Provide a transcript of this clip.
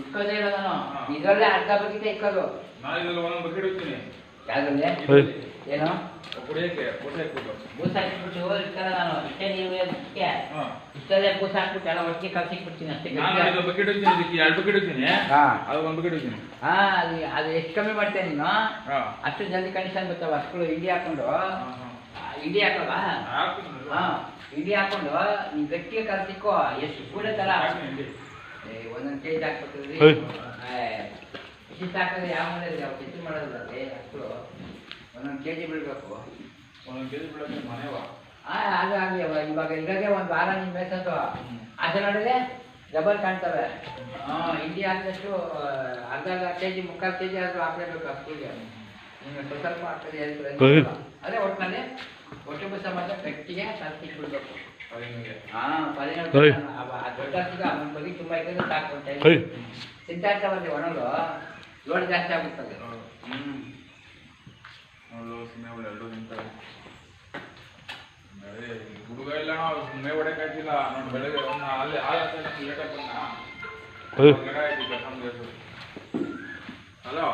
ಇಕ್ಕೋದೇ ಇಲ್ಲ ನಾನು ಇದರಲ್ಲೇ ಅರ್ಧ ಬಕೆಟ್ ಇಕ್ಕೋದು ನಾನು ಇದರಲ್ಲಿ ಒಂದೊಂದು ಬಕೆಟ್ ಇಡ್ತೀನಿ ಯಾವ್ದ್ರಲ್ಲಿ ಏನು ಕುಡಿಯೋಕ್ಕೆ ಬೂಸ ಹಾಕ್ಬಿಟ್ಟು ಬೂಸ ಹಾಕಿಬಿಟ್ಟು ಇಕ್ಕಲ್ಲ ನಾನು ಇಷ್ಟೇ ನೀವು ಇಷ್ಟಲ್ಲೇ ಬೂಸ ಹಾಕ್ಬಿಟ್ಟು ಎಲ್ಲ ಒಟ್ಟಿಗೆ ಕಲ್ಸಿಕ್ಬಿಡ್ತೀನಿ ಅಷ್ಟೇ ನಾನು ಬಕೆಟ್ ಇಡ್ತೀನಿ ಇದಕ್ಕೆ 2 ಬಕೆಟ್ ಇಡ್ತೀನಿ ಅದು 1 ಬಕೆಟ್ ಇಡ್ತೀನಿ ಅದು ಎಷ್ಟು ಕಮ್ಮಿ ಮಾಡ್ತೇನೆ ನೀನು ಅಷ್ಟು ಜಲ್ದಿ ಕಂಡೀಷನ್ ಬರ್ತಾವ ಅಷ್ಟು ಇಂಡಿ ಹಾಕೊಂಡು ಇಂಡಿ ಹಾಕಲ್ವಾ ಇಂಡಿ ಹಾಕೊಂಡು ನೀವು ಗಟ್ಟಿಗೆ ಕಲ್ಸಿಕ್ಕೋ ಎಷ್ಟು ಕೂಡ ತರ ಒಂದೊಂದು ಕೆಜಿ ಹಾಕ್ಬಿಡ್ತೀವಿ ಇಷ್ಟು ಹಾಕಿದ್ರೆ ಯಾವ ಮಾಡಿದ್ರೆ ಯಾವ ಕೆಜಿ ಮಾಡೋದಿಲ್ಲ ಅಷ್ಟು ಒಂದೊಂದು ಕೆಜಿ ಬಿಡಬೇಕು ಒಂದೊಂದು ಕೆಜಿ ಬಿಡೋಕೆ ಮನೆವಾ ಅದು ಆಗಲಿ ಇವಾಗ ಇರೋದೇ ಒಂದು ವಾರ ನಿಮ್ಮ ಮೇಸೋದು ಆಸೆ ನೋಡಿದ್ರೆ ಡಬಲ್ ಕಾಣ್ತವೆ ಇಂಡಿ ಹಾಕಿದಷ್ಟು ಅರ್ಧ ಕೆಜಿ ಮುಕ್ಕಾಲು ಕೆಜಿ ಆದರೂ ಹಾಕಲೇಬೇಕು ಅಷ್ಟುಗೆ ನಿಮಗೆ ಸ್ವಲ್ಪ ಹಾಕ್ತದೆ ಅದೇ ಒಟ್ಟಿನಲ್ಲಿ ಒಟ್ಟು ಬಸ ಮಾತ್ರ ಗಟ್ಟಿಗೆ ಕಲ್ಸಿಟ್ಬಿಡ್ಬೇಕು ದೊಡ್ಡ ಅವನ ಬಗ್ಗೆ ತುಂಬ ಇದ್ರೆ ಸಾಕು ಸಿದ್ಧಾರ್ಥ ಬಂದು ಒಣಲು ಲೋಡ್ ಜಾಸ್ತಿ ಆಗುತ್ತದೆ ಹುಡುಗ ಇಲ್ಲ ಮೇ ಹೊಡೆಕಾಯ್ತಿಲ್ಲ ನೋಡಿ ಬೆಳಗ್ಗೆ ಅಲ್ಲಿ ಲೇಟ್ ಹಲೋ